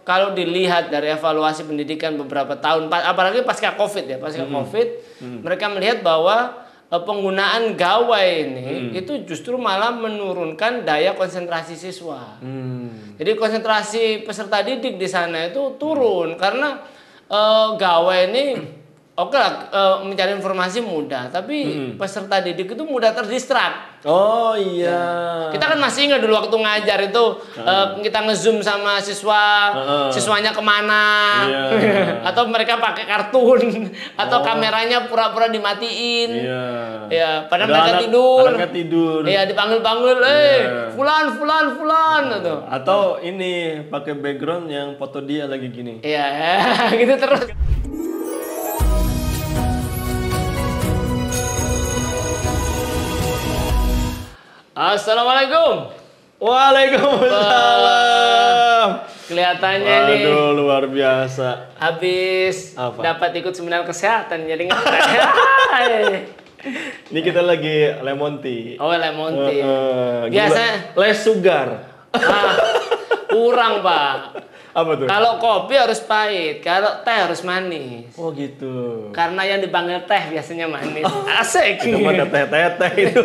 kalau dilihat dari evaluasi pendidikan beberapa tahun, apalagi pasca COVID ya, COVID, mereka melihat bahwa penggunaan gawai ini itu justru malah menurunkan daya konsentrasi siswa. Jadi konsentrasi peserta didik di sana itu turun karena gawai ini oke lah, mencari informasi mudah, tapi peserta didik itu mudah terdistrak. Oh iya. Kita kan masih ingat dulu waktu ngajar itu kita ngezoom sama siswanya kemana, atau mereka pakai kartun, atau kameranya pura-pura dimatiin. Ya, padahal mereka tidur. Anaknya tidur. Iya, dipanggil-panggil, fulan, gitu. Atau ini pakai background yang foto dia lagi gini. Iya, gitu terus. Assalamualaikum. Waalaikumsalam. Kelihatannya nih. Aduh, luar biasa. Habis dapat ikut seminar kesehatan jadi ngetes. Ini kita lagi lemon tea. Oh, lemon tea. Biasa less sugar. Kurang, Pak. Apa tuh? Kalau kopi harus pahit, kalau teh harus manis. Oh gitu. Karena yang dipanggil teh biasanya manis. Asik. Itu mana teh itu.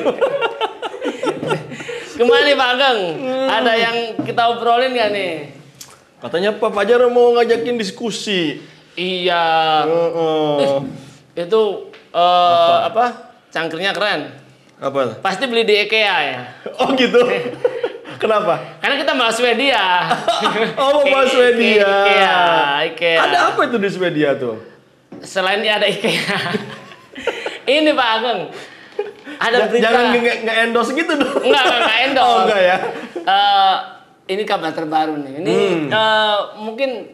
Kemana nih Pak Ageng? Ada yang kita obrolin gak nih? Katanya Pak Fajar mau ngajakin diskusi. Iya. Itu apa? Cangkirnya keren. Apa? Pasti beli di IKEA ya. Oh gitu. Kenapa? Karena kita bahas Swedia. Oh, mau bahas Swedia. IKEA. Ada apa itu di Swedia tuh? Selain dia ada IKEA. Ini Pak Ageng. Ada berita. Jangan nge-endorse gitu dong. Enggak endorse. Oh, enggak ya. Ini kabar terbaru nih. Ini mungkin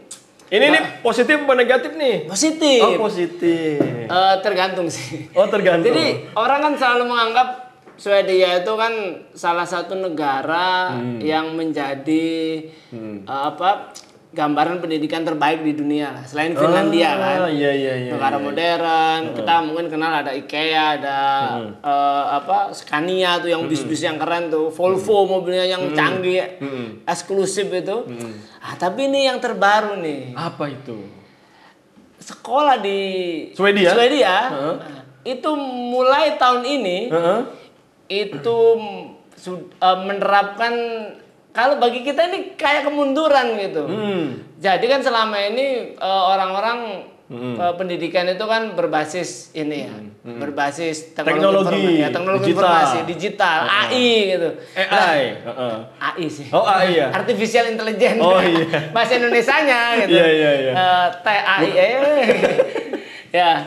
ini nih positif apa negatif nih? Positif. Oh, positif. Tergantung sih. Oh, tergantung. Jadi orang kan selalu menganggap Swedia itu kan salah satu negara yang menjadi gambaran pendidikan terbaik di dunia lah. Selain Finlandia kan. Iya. Negara modern. Kita mungkin kenal ada IKEA, ada Scania tuh yang bis-bis yang keren tuh, Volvo mobilnya yang canggih, eksklusif itu. Tapi ini yang terbaru nih. Apa itu? Sekolah di Swedia itu mulai tahun ini itu menerapkan, kalau bagi kita ini kayak kemunduran gitu. Jadi kan selama ini orang-orang pendidikan itu kan berbasis ini ya, berbasis teknologi informasi, digital, AI gitu. AI sih. Oh, AI ya. Artificial Intelligence. Oh iya. Bahasa Indonesianya gitu. Iya. TAI. Ya.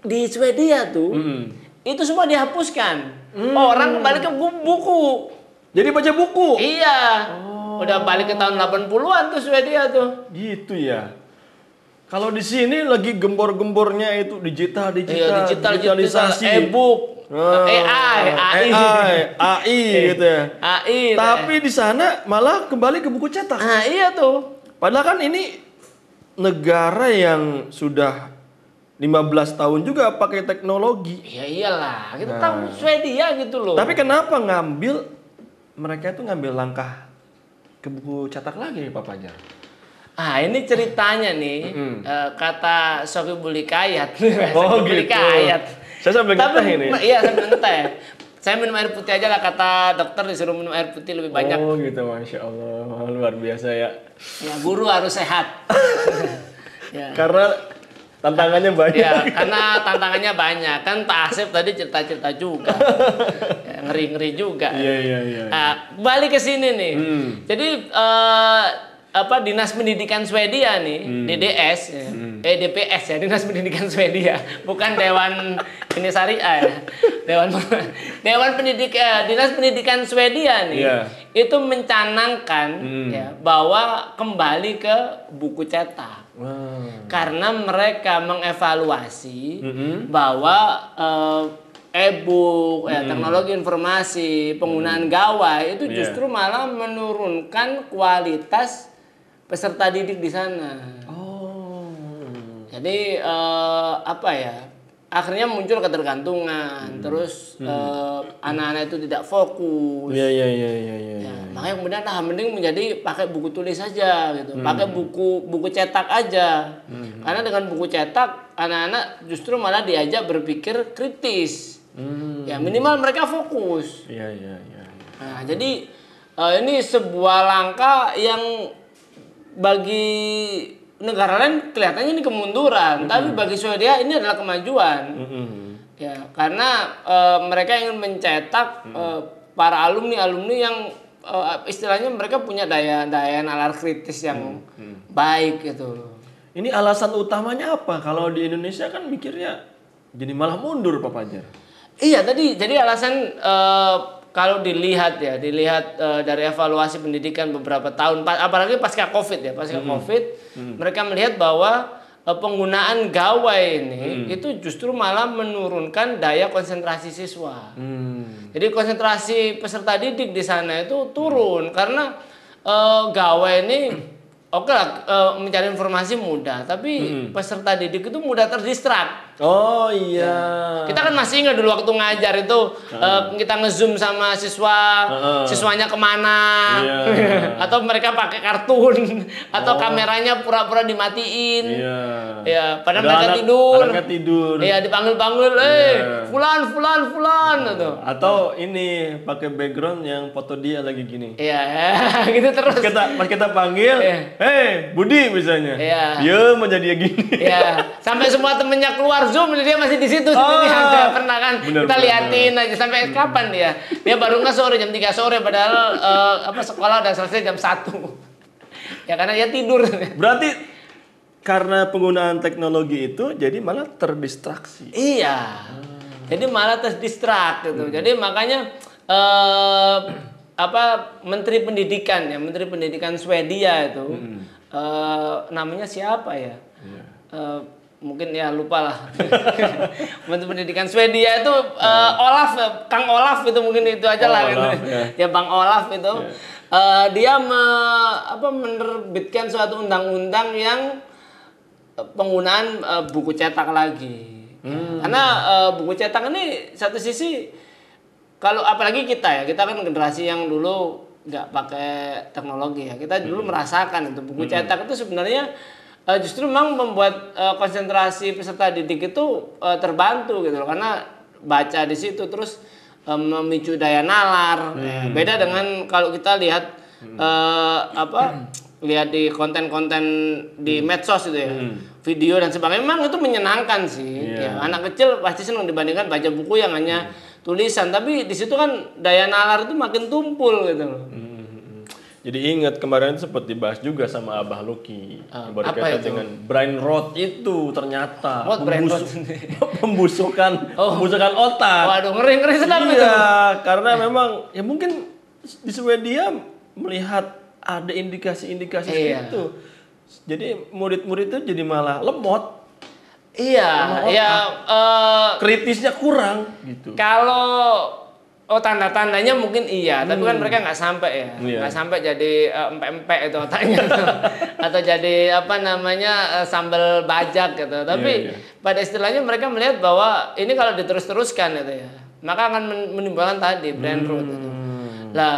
Di Swedia tuh itu semua dihapuskan. Orang kembali ke buku. Jadi baca buku? Iya. Udah balik ke tahun 80-an tuh Swedia tuh. Gitu ya. Kalau di sini lagi gembor-gembornya itu digitalisasi, e-book, AI gitu ya. AI. Tapi di sana malah kembali ke buku cetak. Iya tuh. Padahal kan ini negara yang sudah 15 tahun juga pakai teknologi. Ya iyalah, kita tahu Swedia gitu loh. Tapi kenapa mereka itu ngambil langkah ke buku cetak lagi, Pak Fajar? Ini ceritanya nih, kata Sofi Bulikayat. Oh gitu. Saya sambil ngeteh ini. Iya, sambil ngeteh. Saya minum air putih aja lah, kata dokter disuruh minum air putih lebih banyak. Oh gitu, Masya Allah. Luar biasa ya. Ya, guru harus sehat. Ya. Karena tantangannya banyak. Ya, karena tantangannya banyak. Kan Pak Asep tadi cerita-cerita juga. Ya, ngeri-ngeri juga. Iya. Balik ke sini nih. Jadi Dinas Pendidikan Swedia nih, DDS, DPS ya, Dinas Pendidikan Swedia, bukan Dewan ini Syariah ya. Dinas Pendidikan Swedia nih, itu mencanangkan ya, bahwa kembali ke buku cetak. Karena mereka mengevaluasi bahwa e-book, teknologi informasi, penggunaan gawai itu justru malah menurunkan kualitas peserta didik di sana. Jadi akhirnya muncul ketergantungan, terus anak-anak itu tidak fokus. Iya. Ya, makanya kemudian mending menjadi pakai buku tulis saja gitu, pakai buku cetak aja. Karena dengan buku cetak anak-anak justru malah diajak berpikir kritis. Ya minimal mereka fokus. Iya. Nah, jadi ini sebuah langkah yang bagi negara lain kelihatannya ini kemunduran, tapi bagi Swedia ini adalah kemajuan. Ya, karena mereka ingin mencetak para alumni yang istilahnya mereka punya daya nalar kritis yang baik gitu. Ini alasan utamanya apa? Kalau di Indonesia kan mikirnya jadi malah mundur, Pak Fajar. Iya, jadi alasan kalau dilihat dari evaluasi pendidikan beberapa tahun, apalagi pasca COVID ya, COVID, mereka melihat bahwa penggunaan gawai ini itu justru malah menurunkan daya konsentrasi siswa. Jadi konsentrasi peserta didik di sana itu turun karena gawai ini oke lah, mencari informasi mudah, tapi peserta didik itu mudah terdistrak. Oh iya. Kita kan masih ingat dulu waktu ngajar itu kita ngezoom sama siswanya kemana, atau mereka pakai kartun, atau kameranya pura-pura dimatiin. Ya, padahal mereka tidur. Iya, dipanggil-panggil, fulan gitu. Atau ini pakai background yang foto dia lagi gini. Iya, gitu terus. Pas kita panggil, Budi misalnya. Dia mau jadi gini. Iya, sampai semua temennya keluar Zoom, dia masih di situ sendirian. Pernah kan kita liatin aja sampai kapan dia baru nggak sore jam 3 sore padahal sekolah udah selesai jam 1. Ya karena dia tidur. Berarti karena penggunaan teknologi itu jadi malah terdistraksi. Iya. Jadi malah terdistrak gitu. Jadi makanya Menteri Pendidikan Swedia itu namanya siapa ya? Mungkin ya lupa lah. Menteri Pendidikan Swedia itu Kang Olaf itu mungkin itu aja lah gitu. Ya Bang Olaf itu dia menerbitkan suatu undang-undang yang penggunaan buku cetak lagi. Karena buku cetak ini satu sisi kalau apalagi kita kan generasi yang dulu nggak pakai teknologi ya. Kita dulu merasakan itu buku cetak itu sebenarnya justru memang membuat konsentrasi peserta didik itu terbantu gitu loh, karena baca di situ terus memicu daya nalar. Beda dengan kalau kita lihat lihat di konten-konten di medsos itu ya, video dan sebagainya, memang itu menyenangkan sih. Ya, anak kecil pasti senang dibandingkan baca buku yang hanya tulisan, tapi di situ kan daya nalar itu makin tumpul gitu loh. Jadi ingat kemarin sempat dibahas juga sama Abah Luki berkaitan dengan brain rot itu ternyata pembusukan otak. Waduh, ngeri sedang itu. Iya, karena memang ya mungkin di Swedia melihat ada indikasi-indikasi itu. Jadi murid-murid itu jadi malah lemot. Iya, kritisnya kurang gitu. Kalau tanda-tandanya mungkin iya, tapi kan mereka nggak sampai ya, nggak sampai jadi empek-empek itu otaknya, atau jadi sambal bajak gitu. Tapi pada istilahnya mereka melihat bahwa ini kalau diterus-teruskan itu ya, maka akan menimbulkan tadi brain rot itu. Nah,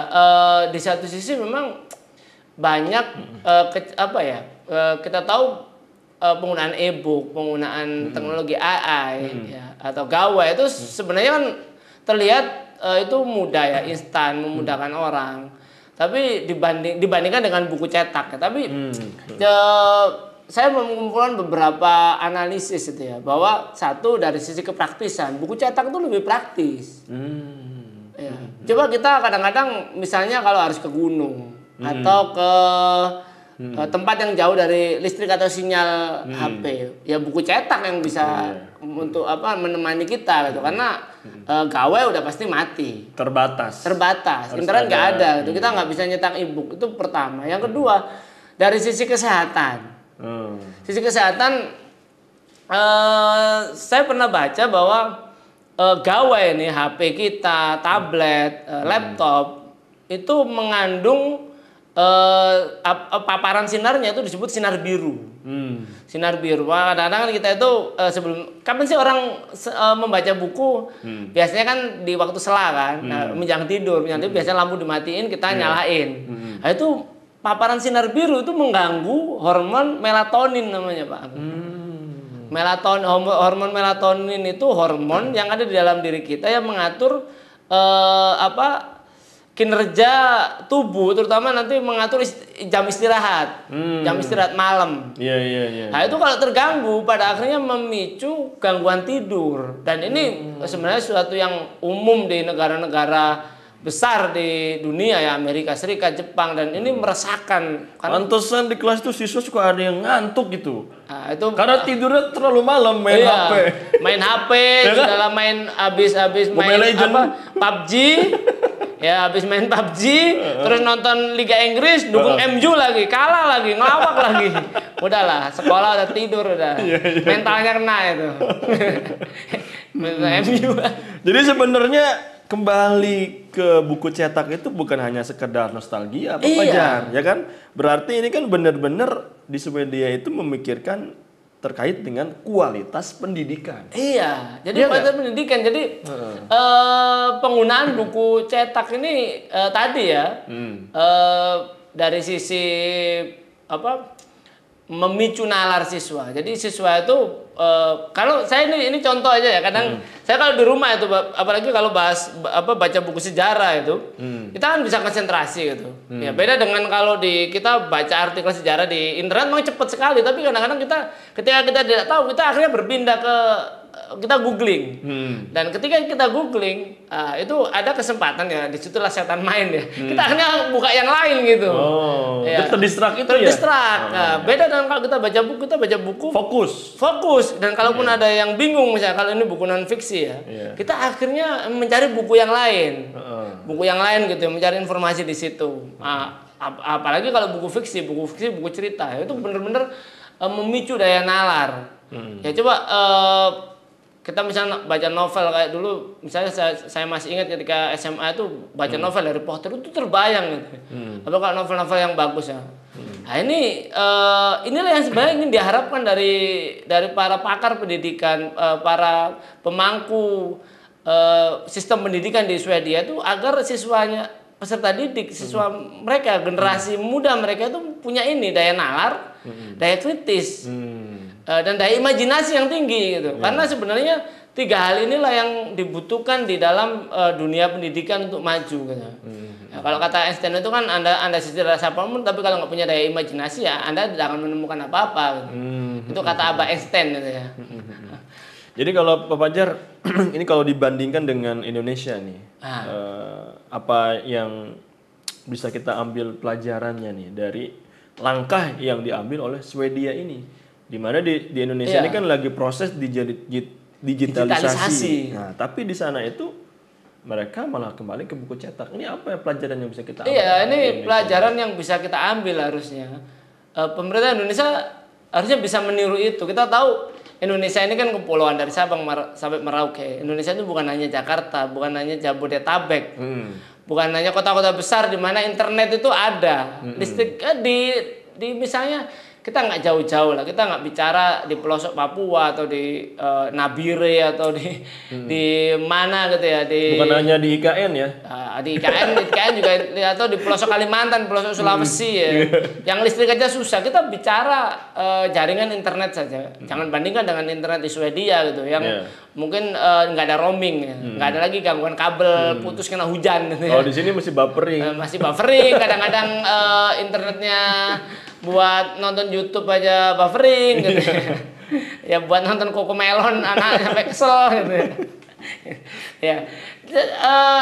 di satu sisi memang banyak kita tahu penggunaan e-book, penggunaan teknologi AI atau gawai itu sebenarnya kan terlihat itu mudah ya, instan, memudahkan orang. Tapi dibandingkan dengan buku cetak. Tapi saya mengumpulkan beberapa analisis itu ya, bahwa satu dari sisi kepraktisan, buku cetak itu lebih praktis. Ya. Coba kita kadang-kadang misalnya kalau harus ke gunung atau ke tempat yang jauh dari listrik atau sinyal HP, ya buku cetak yang bisa untuk menemani kita gitu, karena gawai udah pasti mati, terbatas, internet nggak ada gitu, kita nggak bisa nyetak e-book. Itu pertama. Yang kedua, dari sisi kesehatan, saya pernah baca bahwa gawai ini HP kita, tablet, laptop itu mengandung paparan sinarnya itu disebut sinar biru. Sinar biru. Wah, kadang-kadang kan kita itu sebelum kapan sih orang membaca buku? Biasanya kan di waktu sela kan, menjelang tidur. Biasanya lampu dimatiin, kita nyalain. Nah, itu paparan sinar biru itu mengganggu hormon melatonin namanya, Pak. Hormon melatonin itu hormon yang ada di dalam diri kita yang mengatur kinerja tubuh, terutama nanti mengatur jam istirahat malam. Iya. Nah itu kalau terganggu pada akhirnya memicu gangguan tidur, dan ini sebenarnya sesuatu yang umum di negara-negara besar di dunia ya, Amerika Serikat, Jepang, dan ini meresahkan. Pantesan di kelas itu siswa suka ada yang ngantuk gitu. Nah, itu karena tidurnya terlalu malam main HP. Main HP, dalam main habis main PUBG. Ya habis main PUBG, terus nonton Liga Inggris, dukung MU lagi, kalah lagi, ngelawak lagi. Udahlah, sekolah udah tidur udah. Mentalnya kena itu. MU. Jadi sebenarnya kembali ke buku cetak itu bukan hanya sekedar nostalgia, Pak Fajar, ya kan? Berarti ini kan benar-benar di Swedia itu memikirkan terkait dengan kualitas pendidikan. Iya, jadi kualitas pendidikan. Jadi penggunaan buku cetak ini tadi ya, dari sisi memicu nalar siswa. Jadi siswa itu kalau saya ini contoh aja ya, kadang saya kalau di rumah itu, apalagi kalau baca buku sejarah itu, kita kan bisa konsentrasi gitu. Ya beda dengan kalau kita baca artikel sejarah di internet, memang cepat sekali, tapi kadang-kadang ketika kita tidak tahu, kita akhirnya berpindah ke kita googling. Dan ketika kita googling, itu ada kesempatan ya, disitulah setan main ya. Kita akhirnya buka yang lain gitu. Ya. Terdistrak itu terdistrak. Nah, beda dengan kalau kita baca buku fokus. Dan kalaupun ada yang bingung, misalnya kalau ini buku non fiksi ya, kita akhirnya mencari buku yang lain. Buku yang lain gitu, mencari informasi di situ. Apalagi kalau buku fiksi, buku cerita, itu benar-benar memicu daya nalar. Ya coba kita misalnya baca novel kayak dulu, misalnya saya masih ingat ketika SMA itu baca novel Harry Potter itu terbayang gitu. Atau kalau novel-novel yang bagus ya. Nah inilah yang sebenarnya ingin diharapkan dari para pakar pendidikan, para pemangku sistem pendidikan di Swedia itu, agar peserta didik, siswa mereka, generasi muda mereka itu punya daya nalar, daya kritis. Dan daya imajinasi yang tinggi gitu. Karena sebenarnya 3 hal inilah yang dibutuhkan di dalam dunia pendidikan untuk maju gitu. Kalau kata Einstein itu kan Anda secerdas apapun, tapi kalau nggak punya daya imajinasi ya Anda tidak akan menemukan apa-apa gitu. Itu kata Albert Einstein gitu ya. Jadi kalau Pak Fajar, ini kalau dibandingkan dengan Indonesia nih, apa yang bisa kita ambil pelajarannya nih dari langkah yang diambil oleh Swedia ini? Di mana di Indonesia ini kan lagi proses digitalisasi. Nah, tapi di sana itu mereka malah kembali ke buku cetak. Ini apa ya pelajaran yang bisa kita ambil? Iya, ini pelajaran yang bisa kita ambil harusnya. Pemerintah Indonesia harusnya bisa meniru itu. Kita tahu Indonesia ini kan kepulauan dari Sabang sampai Merauke. Indonesia itu bukan hanya Jakarta, bukan hanya Jabodetabek. Bukan hanya kota-kota besar di mana internet itu ada. Listrik di misalnya kita nggak jauh-jauh lah, kita nggak bicara di pelosok Papua atau di Nabire atau di mana gitu ya, bukan hanya di IKN ya, di IKN juga, atau di pelosok Kalimantan, pelosok Sulawesi ya, yang listrik aja susah. Kita bicara jaringan internet saja, jangan bandingkan dengan internet di Swedia gitu, yang mungkin nggak ada roaming ya, nggak ada lagi gangguan kabel putus kena hujan gitu ya. Di sini masih buffering, kadang-kadang internetnya buat nonton YouTube aja buffering gitu. Ya buat nonton Cocomelon anak sampai kesel gitu. Ya.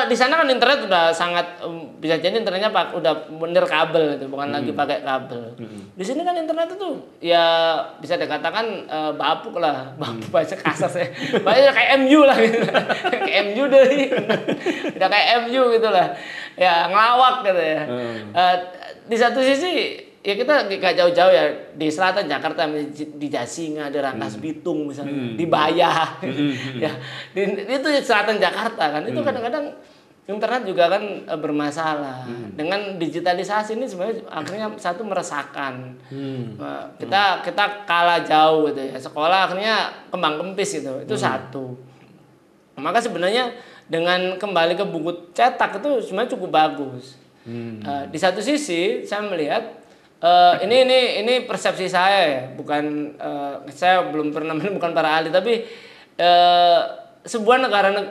Di sana kan internet udah sangat bisa jadi internetnya udah bener kabel gitu, bukan lagi pakai kabel. Di sini kan internet itu ya bisa dikatakan bapuk bahasa kasar saya. Bahasa kayak MU lah gitu. Kayak MU deh. Udah kayak MU gitu lah. Ya ngelawak gitu ya. Di satu sisi ya kita nggak jauh-jauh ya, di selatan Jakarta, di Jasinga, di Rangkas Bitung misalnya, di Bayah, ya itu selatan Jakarta kan, itu kadang-kadang internet juga kan bermasalah. Dengan digitalisasi ini sebenarnya akhirnya satu meresahkan. Kita kalah jauh gitu ya. Sekolah akhirnya kembang kempis gitu. Itu satu. Maka sebenarnya dengan kembali ke buku cetak itu sebenarnya cukup bagus. Di satu sisi saya melihat ini persepsi saya ya, bukan saya belum pernah bukan para ahli, tapi sebuah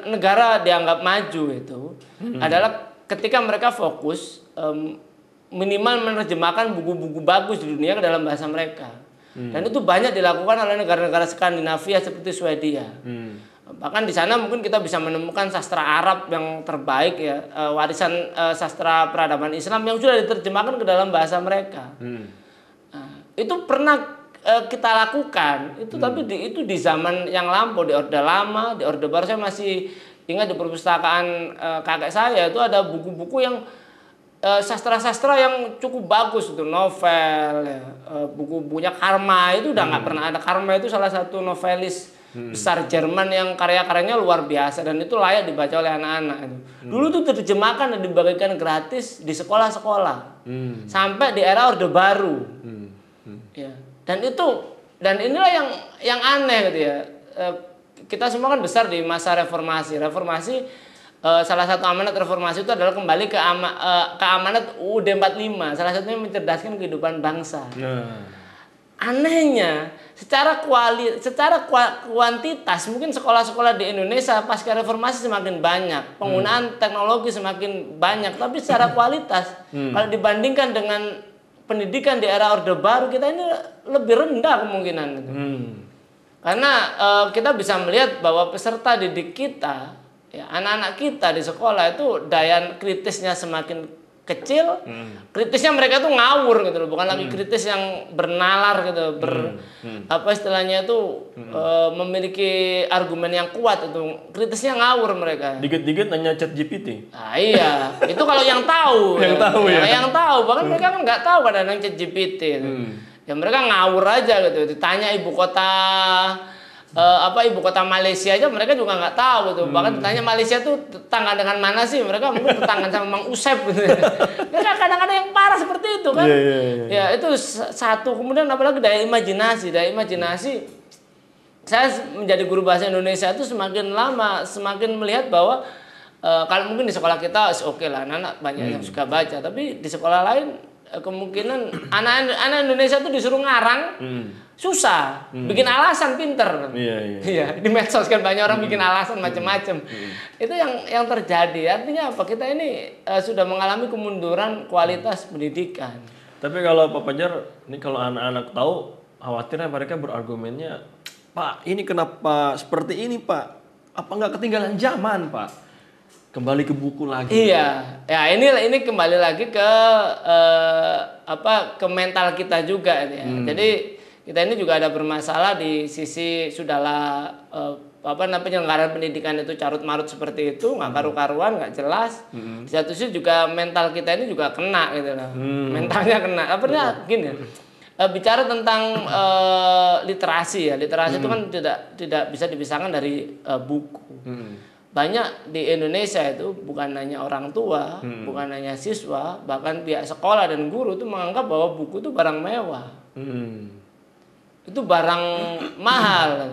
negara dianggap maju itu adalah ketika mereka fokus minimal menerjemahkan buku-buku bagus di dunia ke dalam bahasa mereka. Dan itu banyak dilakukan oleh negara-negara Skandinavia seperti Swedia. Bahkan di sana mungkin kita bisa menemukan sastra Arab yang terbaik ya, warisan sastra peradaban Islam yang sudah diterjemahkan ke dalam bahasa mereka. Itu pernah kita lakukan itu, tapi itu di zaman yang lampau, di Orde Lama, di Orde Baru. Saya masih ingat di perpustakaan kakek saya itu ada buku-buku yang sastra-sastra yang cukup bagus, itu novel ya. Buku-bukunya Karma itu udah nggak pernah ada. Karma itu salah satu novelis besar Jerman yang karya-karyanya luar biasa dan itu layak dibaca oleh anak-anak itu. Dulu tuh terjemahkan dan dibagikan gratis di sekolah-sekolah sampai di era Orde Baru. Ya. Dan inilah yang aneh gitu ya. Kita semua kan besar di masa reformasi. Salah satu amanat reformasi itu adalah kembali ke amanat UUD 45. Salah satunya mencerdaskan kehidupan bangsa. Anehnya, secara kuantitas mungkin sekolah-sekolah di Indonesia pasca reformasi semakin banyak, penggunaan teknologi semakin banyak, tapi secara kualitas kalau dibandingkan dengan pendidikan di era Orde Baru, kita ini lebih rendah kemungkinan gitu. Karena kita bisa melihat bahwa peserta didik kita, ya, anak-anak kita di sekolah itu daya kritisnya semakin kecil, kritisnya mereka tuh ngawur gitu loh, bukan lagi kritis yang bernalar gitu, apa istilahnya itu memiliki argumen yang kuat, itu kritisnya ngawur mereka. Dikit-dikit nanya ChatGPT. Nah, iya, itu kalau yang tahu, yang tahu, bahkan mereka kan nggak tahu kadang-kadang ChatGPT. Ya mereka ngawur aja gitu, ditanya ibu kota Malaysia aja mereka juga nggak tahu gitu. Bahkan ditanya Malaysia tuh tetangga dengan mana sih, mereka mungkin tetangga sama Mang Usep gitu. Mereka kadang-kadang yang parah seperti itu kan. Ya itu satu. Kemudian apalagi daya imajinasi. Saya menjadi guru bahasa Indonesia itu semakin lama semakin melihat bahwa kalau mungkin di sekolah kita oke lah, anak-anak banyak yang suka baca, tapi di sekolah lain kemungkinan anak Indonesia tuh disuruh ngarang susah, bikin alasan pinter. Iya. Di medsos kan banyak orang bikin alasan macam-macam. Itu yang terjadi. Artinya apa? Kita ini sudah mengalami kemunduran kualitas pendidikan. Tapi kalau Pak Fajar, ini kalau anak-anak tahu, khawatirnya mereka berargumennya, Pak, ini kenapa seperti ini, Pak? Apa nggak ketinggalan zaman, Pak? Kembali ke buku lagi. Iya, ya ini kembali lagi ke ke mental kita juga ya. Jadi kita ini juga ada bermasalah di sisi sudahlah penyelenggaraan pendidikan itu carut marut seperti itu, nggak karu-karuan, nggak jelas. Di satu sisi juga mental kita ini juga kena gitu loh. Mentalnya kena. Gini ya. Bicara tentang literasi ya, literasi itu kan tidak bisa dipisahkan dari buku. Banyak di Indonesia itu bukan hanya orang tua, bukan hanya siswa, bahkan pihak sekolah dan guru itu menganggap bahwa buku itu barang mewah, itu barang mahal.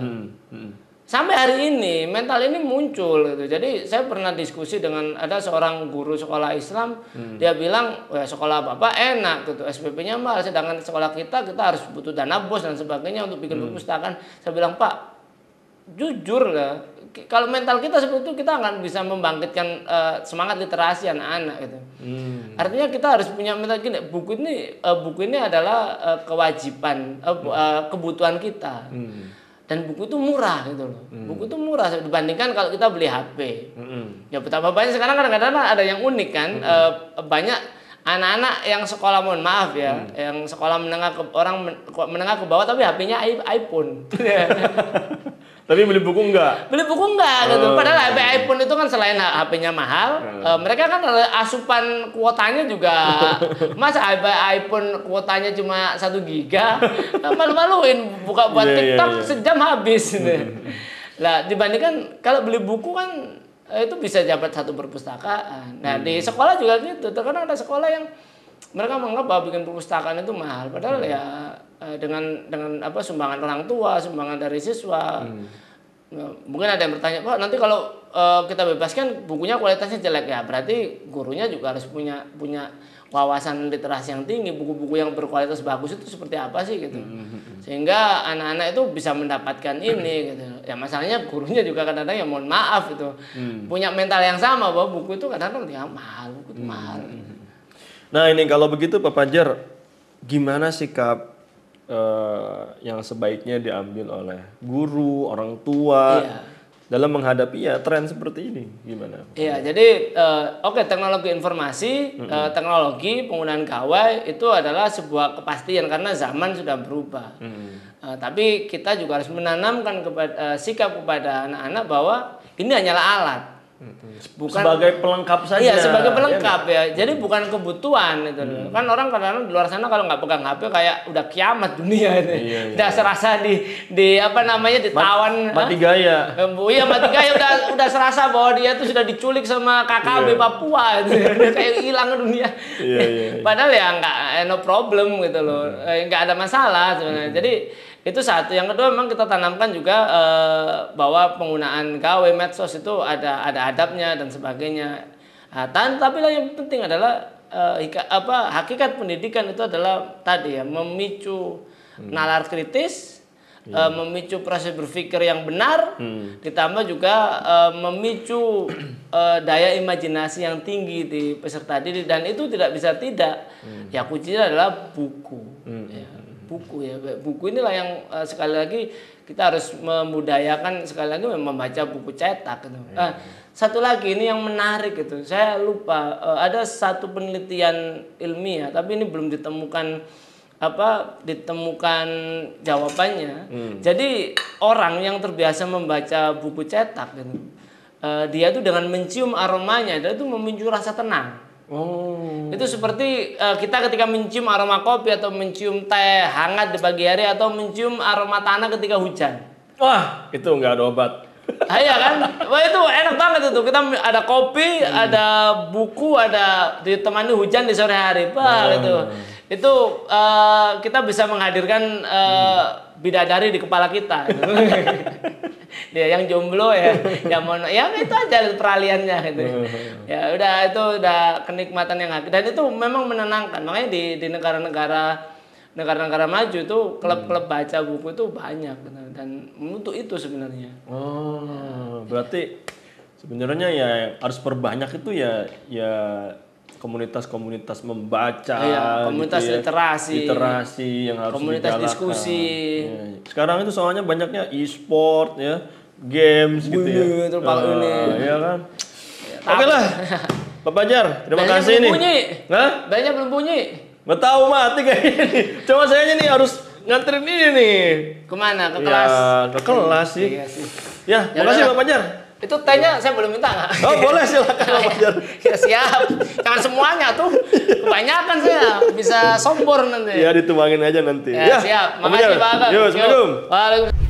Sampai hari ini mental ini muncul gitu. Jadi saya pernah diskusi dengan ada seorang guru sekolah Islam, dia bilang, "Wah, sekolah Bapak enak gitu, SPP-nya mahal, sedangkan sekolah kita harus butuh dana bos dan sebagainya untuk bikin perpustakaan." Saya bilang, "Pak, jujur lah, kalau mental kita seperti itu kita akan bisa membangkitkan semangat literasi anak-anak gitu." Artinya kita harus punya mental gini, buku ini adalah kewajiban, kebutuhan kita. Dan buku itu murah gitu loh. Buku itu murah dibandingkan kalau kita beli HP. Ya betapa banyak sekarang kadang-kadang ada yang unik kan, banyak anak-anak yang sekolah, mohon maaf ya, yang sekolah menengah ke bawah tapi HP-nya iPhone. Tapi beli buku enggak? Beli buku enggak gitu. Padahal HP iPhone itu kan selain HP-nya mahal, mereka kan asupan kuotanya juga. Masa iPhone kuotanya cuma 1 giga, malu-maluin buka buat TikTok sejam habis. Lah dibandingkan kalau beli buku kan itu bisa dapat satu perpustakaan. Nah di sekolah juga gitu. Terkadang ada sekolah yang mereka menganggap bahwa bikin perpustakaan itu mahal. Padahal ya dengan apa sumbangan orang tua, sumbangan dari siswa. Mungkin ada yang bertanya, Pak nanti kalau kita bebaskan bukunya kualitasnya jelek ya, berarti gurunya juga harus punya wawasan literasi yang tinggi, buku-buku yang berkualitas bagus itu seperti apa sih gitu, sehingga anak-anak itu bisa mendapatkan ini gitu. Ya masalahnya gurunya juga kadang-kadang ya mohon maaf itu punya mental yang sama bahwa buku itu kadang-kadang ya mahal, buku itu mahal. Nah ini kalau begitu Pak Fajar, gimana sikap yang sebaiknya diambil oleh guru, orang tua dalam menghadapi ya tren seperti ini, gimana? Iya, jadi oke, teknologi informasi, teknologi penggunaan gawai itu adalah sebuah kepastian karena zaman sudah berubah. Tapi kita juga harus menanamkan sikap kepada anak-anak bahwa ini hanyalah alat. Bukan sebagai pelengkap saja. Iya, sebagai pelengkap ya. Jadi bukan kebutuhan itu. Kan orang kadang-kadang di luar sana kalau nggak pegang HP kayak udah kiamat dunia itu. Udah serasa di apa namanya ditawan. Mati gaya. Iya, mati gaya udah serasa bahwa dia tuh sudah diculik sama KKB Papua itu. Udah kayak hilang dunia. Padahal ya nggak no problem gitu loh. Nggak ada masalah sebenarnya. Jadi itu satu. Yang kedua memang kita tanamkan juga bahwa penggunaan gawai medsos itu ada adabnya dan sebagainya. Tapi yang penting adalah hakikat pendidikan itu adalah tadi ya memicu nalar kritis, memicu proses berpikir yang benar, ditambah juga memicu daya imajinasi yang tinggi di peserta didik, dan itu tidak bisa tidak. Ya kuncinya adalah buku. Buku ya, buku inilah yang sekali lagi kita harus memudayakan sekali lagi membaca buku cetak gitu. Satu lagi ini yang menarik gitu, saya lupa ada satu penelitian ilmiah tapi ini belum ditemukan jawabannya. Jadi orang yang terbiasa membaca buku cetak gitu, dia tuh dengan mencium aromanya dia tuh memicu rasa tenang. Itu seperti kita ketika mencium aroma kopi atau mencium teh hangat di pagi hari atau mencium aroma tanah ketika hujan. Wah, itu nggak ada obat. Iya kan? Wah itu enak banget itu. Kita ada kopi, ada buku, ada ditemani hujan di sore hari. Itu kita bisa menghadirkan bidadari di kepala kita. Dia yang jomblo ya itu aja peraliannya gitu. Ya udah itu udah kenikmatan yang hakiki dan itu memang menenangkan. Makanya di negara-negara maju itu klub-klub baca buku itu banyak dan untuk itu sebenarnya. Berarti sebenarnya ya harus perbanyak itu ya komunitas-komunitas membaca, komunitas gitu ya. literasi yang harus komunitas digalakan. Diskusi. Sekarang itu soalnya banyaknya e-sport ya, games gitu ya. Iya kan. Oke lah, Pak Fajar, terima kasih nih. Banyak belum bunyi. Nggak tahu mati kayaknya nih. Coba saya nih harus nganterin ini nih. Kemana? Ke kelas? Ya, ke kelas sih. Iya sih. Ya, makasih Pak Fajar. Itu tehnya saya boleh minta nggak? Oh boleh, silakan Pak Fajar. Ya siap. Jangan semuanya tuh. Kebanyakan saya bisa sombor nanti. Ya dituangin aja nanti. Ya siap. Makasih Pak Agam. Yo, Assalamualaikum. Waalaikumsalam.